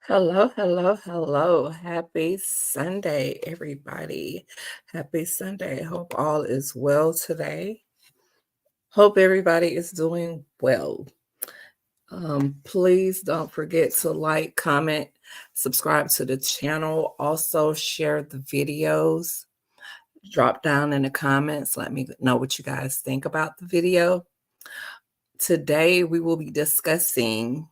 Hello, hello, hello. Happy Sunday, everybody. Happy Sunday. Hope all is well today. Hope everybody is doing well. Please don't forget to like, comment, subscribe to the channel. Also, share the videos. Drop down in the comments. Let me know what you guys think about the video. Today, we will be discussing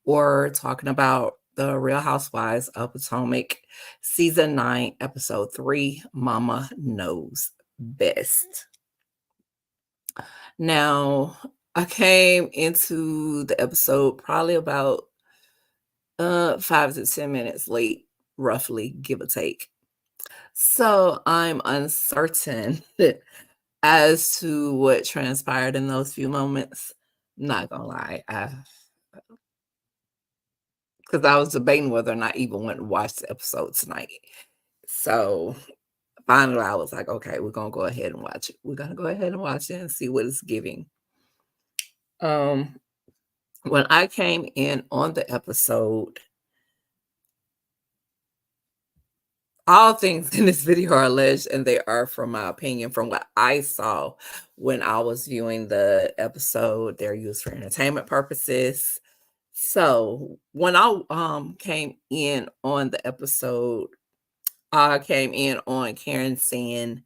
or talking about the Real Housewives of Potomac, Season 9, Episode 3, Mama Knows Best. Now, I came into the episode probably about 5 to 10 minutes late, roughly, give or take. So I'm uncertain as to what transpired in those few moments. Not gonna lie, because I was debating whether or not I even went and watch the episode tonight. So finally, I was like, okay, we're gonna go ahead and watch it. We're gonna go ahead and watch it and see what it's giving. When I came in on the episode, all things in this video are alleged, and they are from my opinion, from what I saw when I was viewing the episode. They're used for entertainment purposes. So when I came in on the episode, I came in on Karen saying,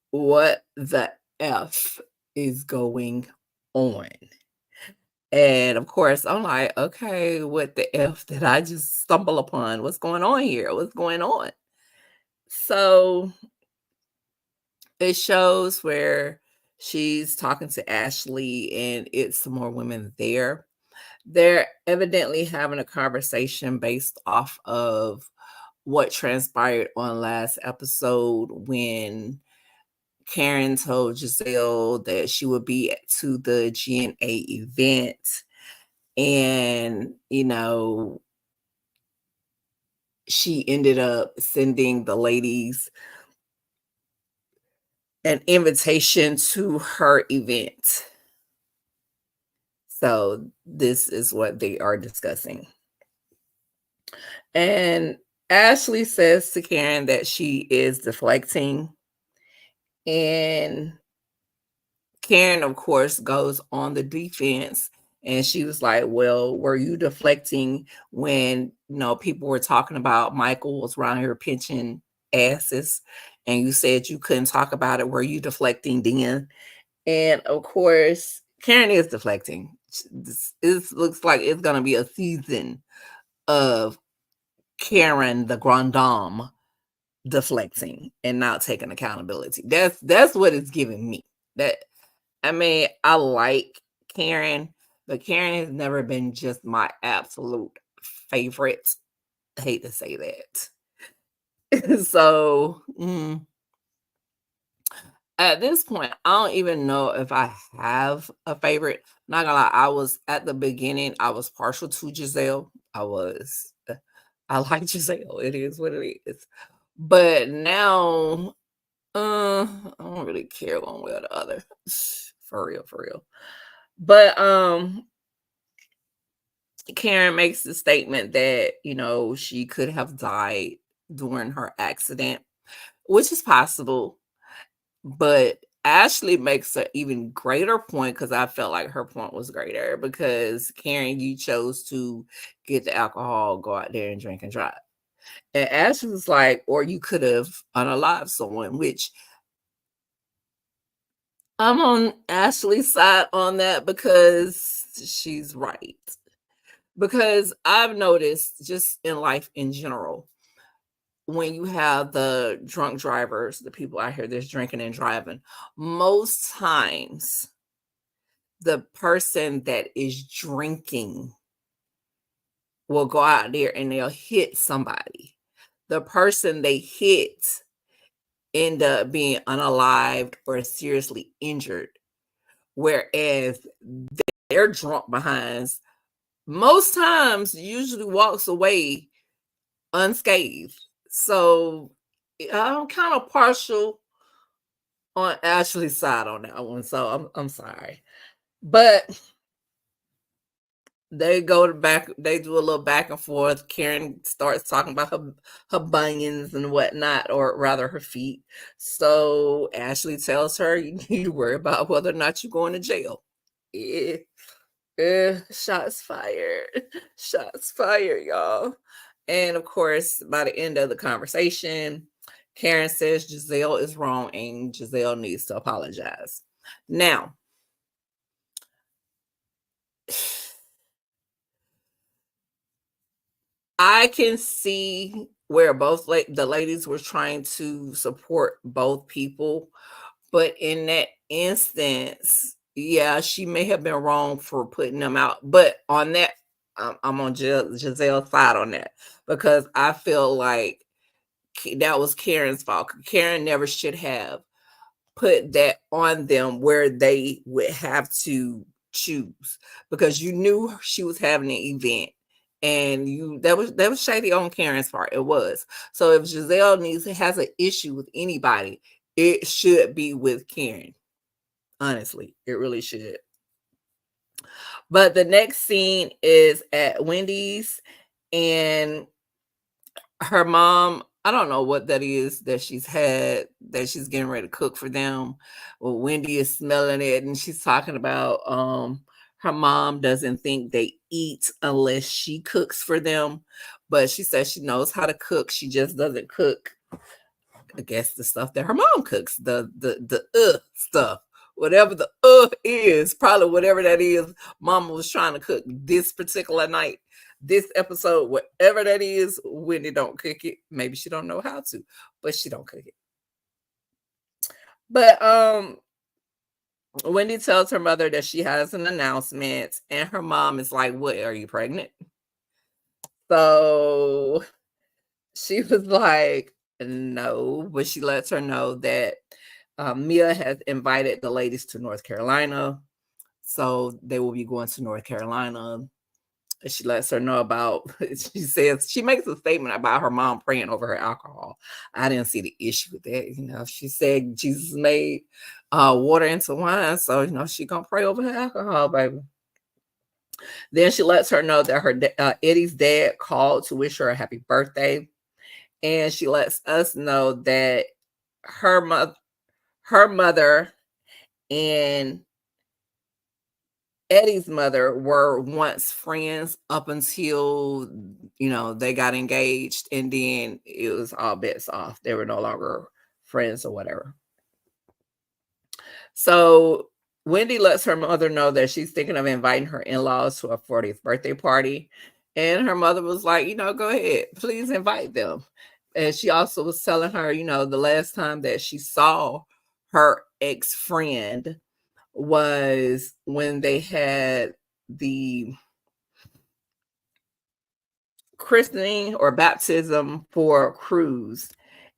"What the F is going on?" And of course, I'm like, okay, what the F did I just stumble upon? What's going on here? What's going on? So it shows where she's talking to Ashley, and it's some more women there. They're evidently having a conversation based off of what transpired on last episode when Karen told Giselle that she would be to the GNA event. And, she ended up sending the ladies an invitation to her event. So this is what they are discussing. And Ashley says to Karen that she is deflecting. And Karen, of course, goes on the defense. And she was like, well, were you deflecting when, people were talking about Michael was around here pinching asses and you said you couldn't talk about it? Were you deflecting then? And of course, Karen is deflecting. This looks like it's going to be a season of Karen, the grand dame, deflecting and not taking accountability. That's what it's giving me. I like Karen, but Karen has never been just my absolute favorite. I hate to say that. So at this point, I don't even know if I have a favorite. Not gonna lie, at the beginning, I was partial to Giselle. I like Giselle. It is what it is. But now, I don't really care one way or the other. For real, for real. But Karen makes the statement that, she could have died during her accident, which is possible. But Ashley makes an even greater point, because I felt like her point was greater, because Karen, you chose to get the alcohol, go out there and drink and drive. And Ashley was like, or you could have unalived someone, which I'm on Ashley's side on that, because she's right. Because I've noticed just in life in general, when you have the drunk drivers, the people out here that's drinking and driving, most times the person that is drinking will go out there and they'll hit somebody. The person they hit end up being unalived or seriously injured, whereas their drunk behinds most times usually walks away unscathed. So I'm kind of partial on Ashley's side on that one. So I'm sorry. But They go to back, they do a little back and forth. Karen starts talking about her bunions and whatnot, or rather her feet. So Ashley tells her, you need to worry about whether or not you're going to jail. Eh, shots fired. Shots fired, y'all. And of course, by the end of the conversation, Karen says Giselle is wrong and Giselle needs to apologize. Now, I can see where both the ladies were trying to support both people, but in that instance, yeah, she may have been wrong for putting them out. But on that, I'm on Giselle's side on that, because I feel like that was Karen's fault. Karen never should have put that on them where they would have to choose, because you knew she was having an event, and that was shady on Karen's part. It was. So if Giselle has an issue with anybody, it should be with Karen. Honestly, it really should. But the next scene is at Wendy's, and her mom, I don't know what that is that she's getting ready to cook for them. Well, Wendy is smelling it, and she's talking about her mom doesn't think they eat unless she cooks for them, but she says she knows how to cook. She just doesn't cook, I guess, the stuff that her mom cooks, the stuff. Whatever the is, probably whatever that is, Mama was trying to cook this particular night, this episode, whatever that is. Wendy don't cook it. Maybe she don't know how to, but she don't cook it. But Wendy tells her mother that she has an announcement, and her mom is like, "What? Are you pregnant?" So she was like, "No," but she lets her know that Mia has invited the ladies to North Carolina, so they will be going to North Carolina. She lets her know about, she says, she makes a statement about her mom praying over her alcohol. I didn't see the issue with that. She said Jesus made water into wine, so she gonna pray over her alcohol, baby. Then she lets her know that her Eddie's dad called to wish her a happy birthday, and she lets us know that her mother and Eddie's mother were once friends up until they got engaged, and then it was all bets off. They were no longer friends or whatever. So Wendy lets her mother know that she's thinking of inviting her in-laws to a 40th birthday party. And her mother was like, go ahead, please invite them. And she also was telling her, the last time that she saw her ex-friend was when they had the christening or baptism for a cruise.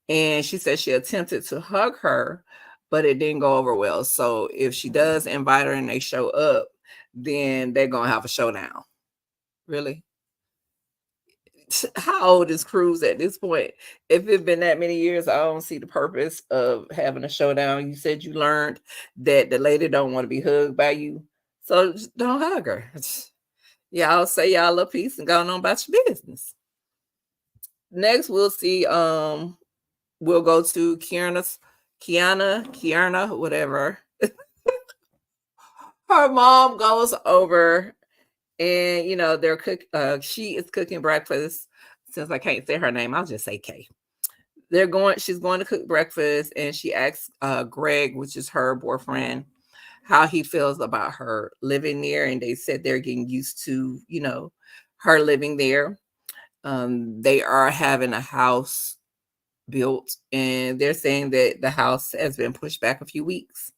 And she said she attempted to hug her, but it didn't go over well. So if she does invite her and they show up, then they're going to have a showdown. Really? How old is Cruz at this point? If it's been that many years, I don't see the purpose of having a showdown. You said you learned that the lady don't want to be hugged by you, so just don't hug her. Y'all say y'all a piece and go on about your business. Next, we'll see. We'll go to Kiana, whatever. Her mom goes over, and they're she is cooking breakfast. Since I can't say her name, I'll just say Kay. She's going to cook breakfast, and she asks Greg, which is her boyfriend, how he feels about her living there. And they said they're getting used to, her living there. They are having a house built, and they're saying that the house has been pushed back a few weeks.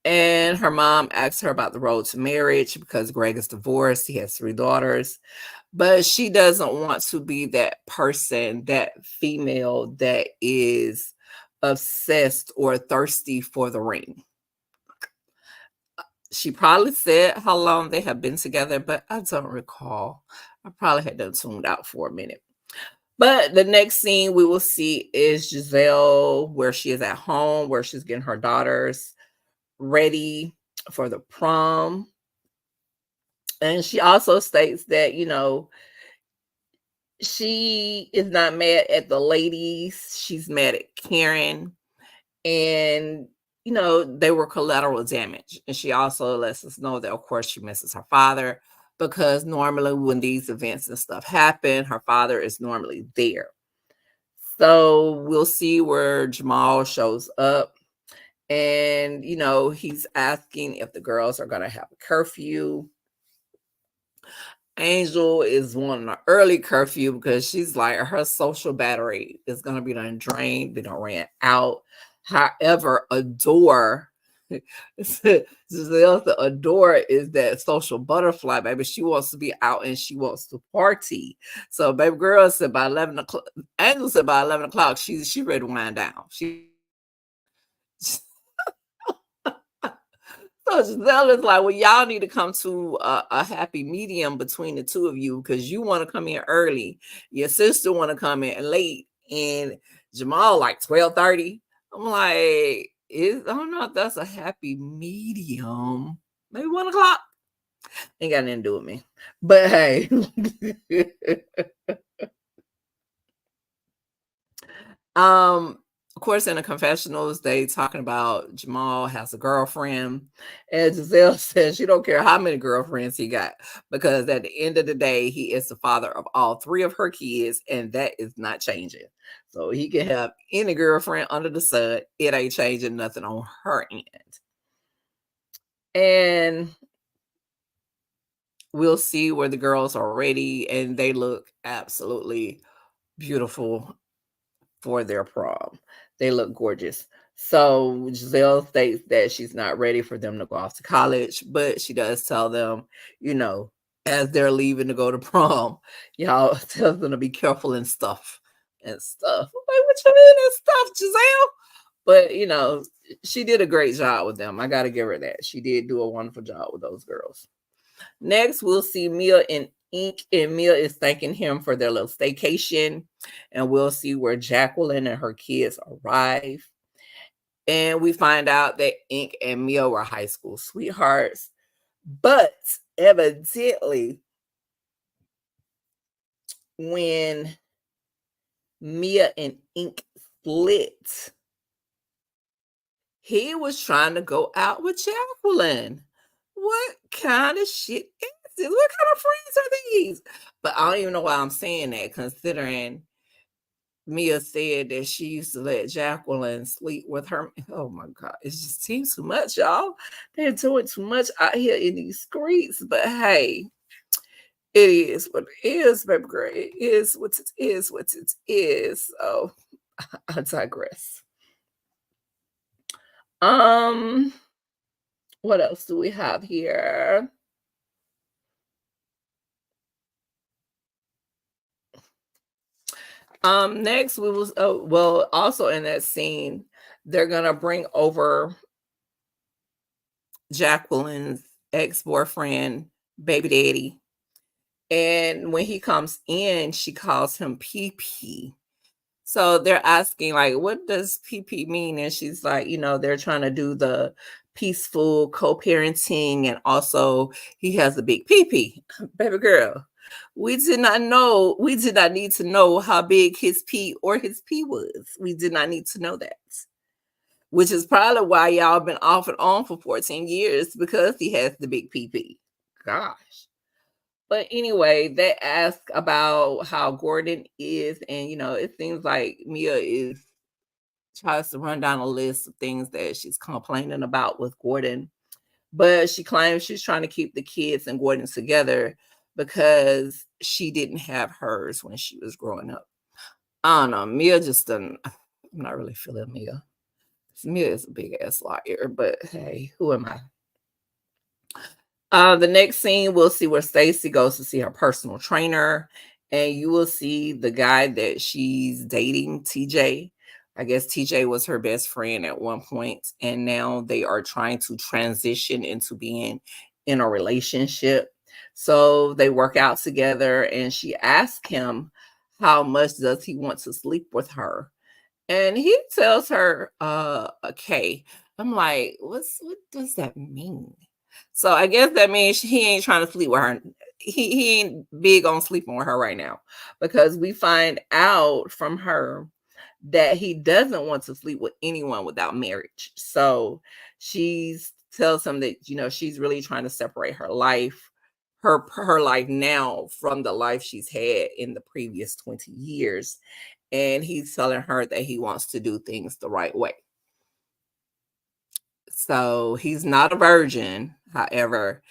And her mom asks her about the road to marriage because Greg is divorced. He has 3 daughters, but she doesn't want to be that person, that female that is obsessed or thirsty for the ring. She probably said how long they have been together, but I don't recall. I probably had them tuned out for a minute. But the next scene we will see is Giselle, where she is at home, where she's getting her daughters ready for the prom. And she also states that, she is not mad at the ladies. She's mad at Karen. And, they were collateral damage. And she also lets us know that, of course, she misses her father because normally when these events and stuff happen, her father is normally there. So we'll see where Jamal shows up. And, he's asking if the girls are going to have a curfew. Angel is wanting an early curfew because she's like her social battery is gonna be done drained, they don't ran out. However, Adore, Giselle, Adore is that social butterfly, baby. She wants to be out and she wants to party. So, baby girl said by 11 o'clock. Angel said by 11 o'clock, she ready to wind down. So Giselle is like, well, y'all need to come to a happy medium between the two of you because you want to come in early. Your sister want to come in late. And Jamal like 12:30. I'm like, I don't know if that's a happy medium. Maybe 1 o'clock. Ain't got nothing to do with me. But hey. Of course, in the confessionals, they talking about Jamal has a girlfriend, and Giselle says she don't care how many girlfriends he got because at the end of the day, he is the father of all three of her kids, and that is not changing. So he can have any girlfriend under the sun; it ain't changing nothing on her end. And we'll see where the girls are ready, and they look absolutely beautiful for their prom. They look gorgeous. So Giselle states that she's not ready for them to go off to college, but she does tell them, as they're leaving to go to prom, y'all tells them to be careful and stuff and stuff. Like, what you mean and stuff, Giselle? But she did a great job with them. I gotta give her that. She did do a wonderful job with those girls. Next, we'll see Mia and Ink, and Mia is thanking him for their little staycation. And we'll see where Jacqueline and her kids arrive. And we find out that Ink and Mia were high school sweethearts. But evidently, when Mia and Ink split, he was trying to go out with Jacqueline. What kind of shit is this? What kind of friends are these? But I don't even know why I'm saying that, considering Mia said that she used to let Jacqueline sleep with her. Oh my God, it just seems too much, y'all. They're doing too much out here in these streets. But hey, it is what it is, baby girl. It is what it is, what it is. So I digress. Um, what else do we have here? Next we was well, also in that scene, they're gonna bring over Jacqueline's ex-boyfriend, baby daddy. And when he comes in, she calls him PP. So they're asking, like, what does PP mean? And she's like, they're trying to do the peaceful co-parenting, and also he has a big PP. Baby girl, we did not need to know how big his P or his P was. We did not need to know that. Which is probably why y'all been off and on for 14 years, because he has the big PP. Gosh. But anyway, they ask about how Gordon is, and it seems like Mia tries to run down a list of things that she's complaining about with Gordon. But she claims she's trying to keep the kids and Gordon together because she didn't have hers when she was growing up. I don't know. Mia just doesn't. I'm not really feeling Mia. Mia is a big ass liar, but hey, who am I? The next scene, we'll see where Stacy goes to see her personal trainer, and you will see the guy that she's dating, TJ. I guess TJ was her best friend at one point, and now they are trying to transition into being in a relationship. So they work out together, and she asks him how much does he want to sleep with her, and he tells her, okay. I'm like, what does that mean? So I guess that means he ain't trying to sleep with her. He ain't big on sleeping with her right now, because we find out from her that he doesn't want to sleep with anyone without marriage. So she's tells him that, she's really trying to separate her life, her life now, from the life she's had in the previous 20 years. And he's telling her that he wants to do things the right way. So he's not a virgin. However,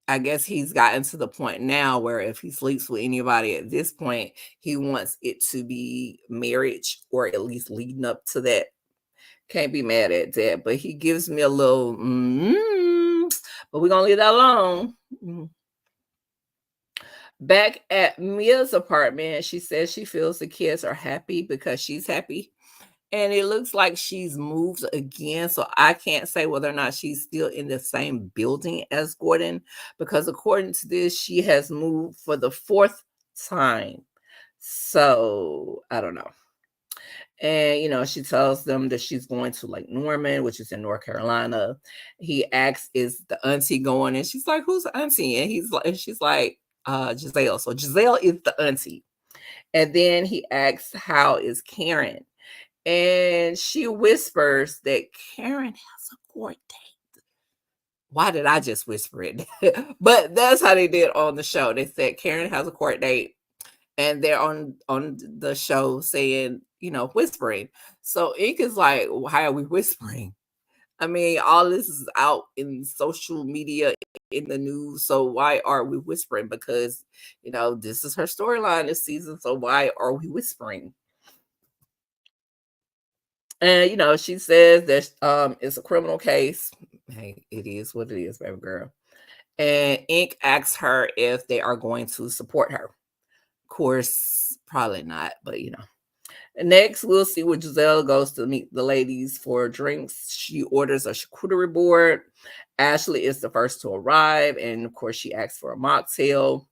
I guess he's gotten to the point now where if he sleeps with anybody at this point, he wants it to be marriage, or at least leading up to that. Can't be mad at that. But he gives me a little, but we're going to leave that alone. Back at Mia's apartment, she says she feels the kids are happy because she's happy. And it looks like she's moved again. So I can't say whether or not she's still in the same building as Gordon, because according to this, she has moved for the 4th time. So I don't know. And, she tells them that she's going to Lake Norman, which is in North Carolina. He asks, is the auntie going? And she's like, who's the auntie? And she's like, Giselle. So Giselle is the auntie. And then he asks, how is Karen? And she whispers that Karen has a court date. Why did I just whisper it? But that's how they did on the show. They said Karen has a court date, and they're on the show saying, whispering. So Ink is like, why are we whispering? I mean, all this is out in social media, in the news. So why are we whispering? Because, this is her storyline this season. So why are we whispering? And, she says that it's a criminal case. Hey, it is what it is, baby girl. And Ink asks her if they are going to support her. Of course, probably not, but Next, we'll see where Giselle goes to meet the ladies for drinks. She orders a charcuterie board. Ashley is the first to arrive, and of course, she asks for a mocktail.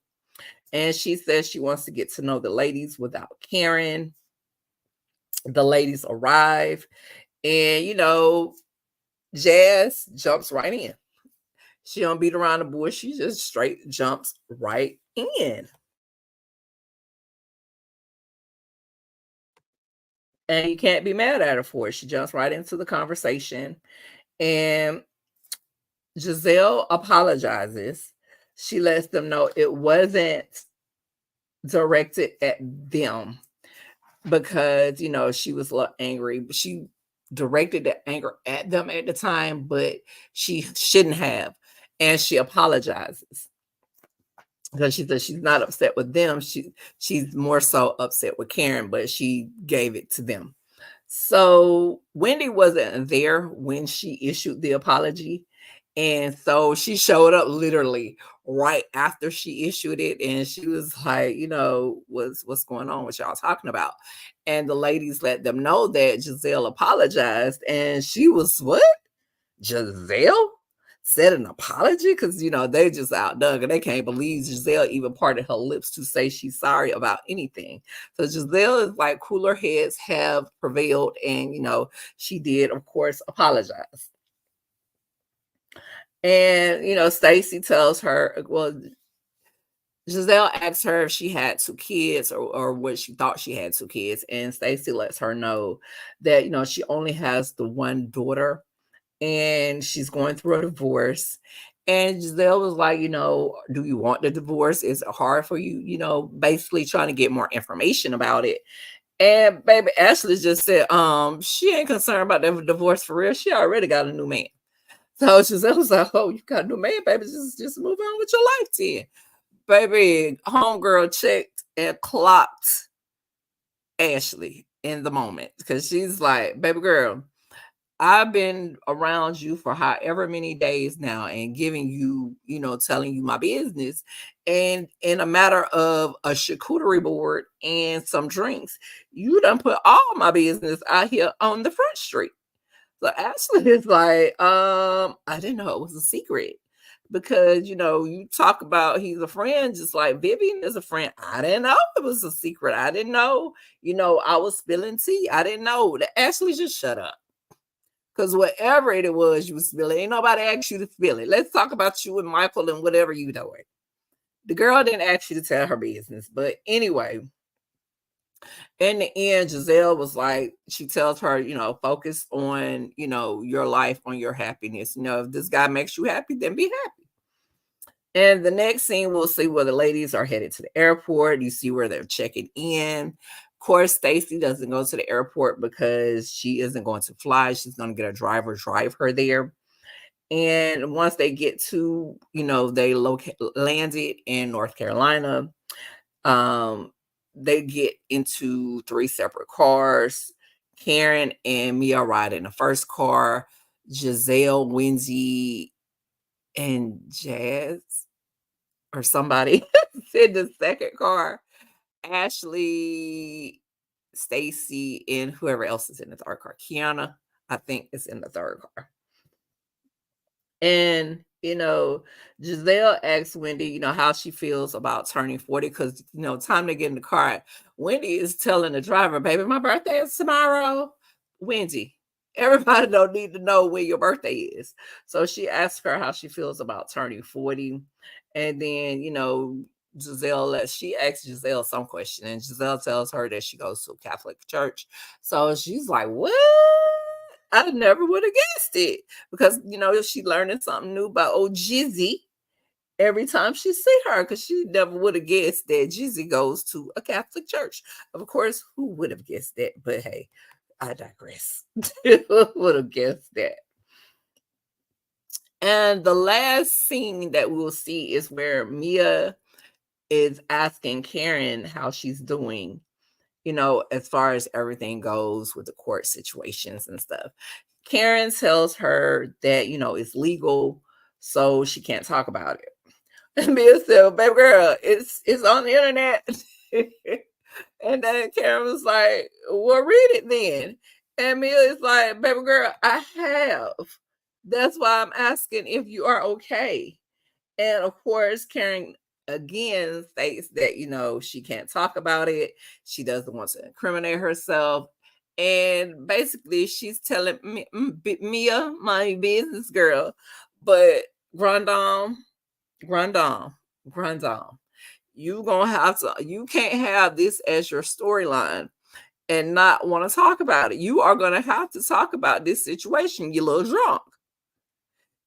And she says she wants to get to know the ladies without Karen. The ladies arrive, and Jazz jumps right in. She don't beat around the bush. She just straight jumps right in. And you can't be mad at her for it. She jumps right into the conversation. And Giselle apologizes. She lets them know it wasn't directed at them, because, she was a little angry. She directed the anger at them at the time, but she shouldn't have. And she apologizes, because she said she's not upset with them. She's more so upset with Karen, but she gave it to them. So Wendy wasn't there when she issued the apology. And so she showed up literally right after she issued it. And she was like, what's going on? What y'all talking about? And the ladies let them know that Giselle apologized. And she was, what? Giselle said an apology? Because, they just outdone, and they can't believe Giselle even parted her lips to say she's sorry about anything. So Giselle is like, cooler heads have prevailed, and, she did, of course, apologize. And, Stacy tells her, well, Giselle asks her if she had 2 kids, or what she thought she had 2 kids. And Stacy lets her know that, she only has the one daughter, and she's going through a divorce. And Giselle was like, do you want the divorce? Is it hard for you? Basically trying to get more information about it. And baby Ashley just said, she ain't concerned about the divorce for real. She already got a new man. So Giselle was like, oh, you got a new man, baby. Just move on with your life then. Baby, homegirl checked and clocked Ashley in the moment, because she's like, baby girl, I've been around you for however many days now, and giving you, telling you my business. And in a matter of a charcuterie board and some drinks, you done put all my business out here on the front street. So Ashley is like, I didn't know it was a secret. Because, you talk about he's a friend, just like Vivian is a friend. I didn't know it was a secret. I didn't know, I was spilling tea. I didn't know that. Ashley, just shut up. Because whatever it was you was spilling, ain't nobody asked you to spill it. Let's talk about you and Michael and whatever you doing. The girl didn't ask you to tell her business. But anyway, in the end, Giselle was like, she tells her, focus on, your life, on your happiness. If this guy makes you happy, then be happy. And the next scene, we'll see where the ladies are headed to the airport. You see where they're checking in. Of course, Stacy doesn't go to the airport because she isn't going to fly. She's going to get a driver drive her there. And once they get to, they landed in North Carolina. They get into 3 separate cars. Karen and Mia ride in the first car. Giselle, Wendy, and Jazz or somebody in the second car. Ashley, Stacy, and whoever else is in the third car. Kiana, I think, is in the third car. And, Giselle asks Wendy, how she feels about turning 40 because, time to get in the car. Wendy is telling the driver, baby, my birthday is tomorrow. Wendy, everybody don't need to know when your birthday is. So she asks her how she feels about turning 40. And then, she asks Giselle some question, and Giselle tells her that she goes to a Catholic church. So she's like, what? I never would have guessed it because, she learning something new about old Jizzy every time she see her because she never would have guessed that Jizzy goes to a Catholic church. Of course, who would have guessed that? But hey, I digress. Who would have guessed that? And the last scene that we'll see is where Mia is asking Karen how she's doing, as far as everything goes with the court situations and stuff. Karen tells her that, it's legal, so she can't talk about it. And Mia said, baby girl, it's on the internet. And then Karen was like, well, read it then. And Mia is like, baby girl, I have. That's why I'm asking if you are okay. And of course, Karen again states that, she can't talk about it. She doesn't want to incriminate herself. And basically, she's telling me, Mia, my business girl, but Grandam, you can't have this as your storyline and not want to talk about it. You are going to have to talk about this situation. You little drunk.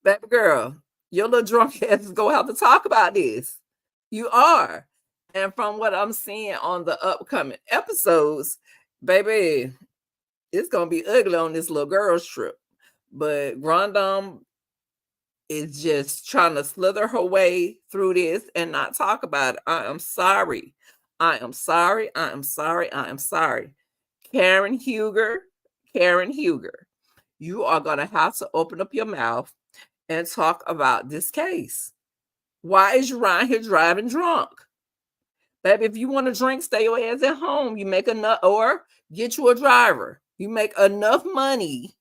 Baby girl, your little drunk ass is going to have to talk about this. You are. And from what I'm seeing on the upcoming episodes, baby, it's going to be ugly on this little girl's trip. But Grandam is just trying to slither her way through this and not talk about it. I am sorry. I am sorry. I am sorry. I am sorry. Karen Huger, you are going to have to open up your mouth and talk about this case. Why is you around here driving drunk? Baby, if you want to drink, stay your ass at home. You make enough, or get you a driver. You make enough money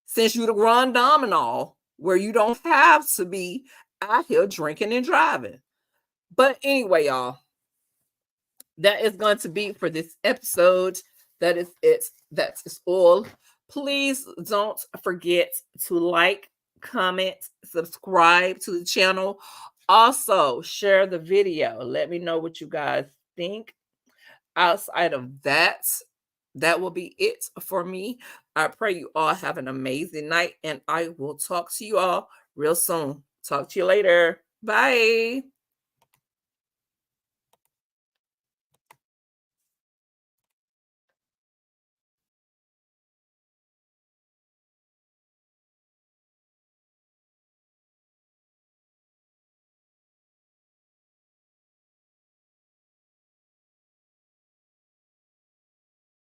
since you're the grand dame and all, where you don't have to be out here drinking and driving. But anyway, y'all, that is going to be for this episode. That is it. That is all. Please don't forget to like, comment, subscribe to the channel. Also, share the video. Let me know what you guys think. Outside of that, that will be it for me. I pray you all have an amazing night, and I will talk to you all real soon. Talk to you later. Bye.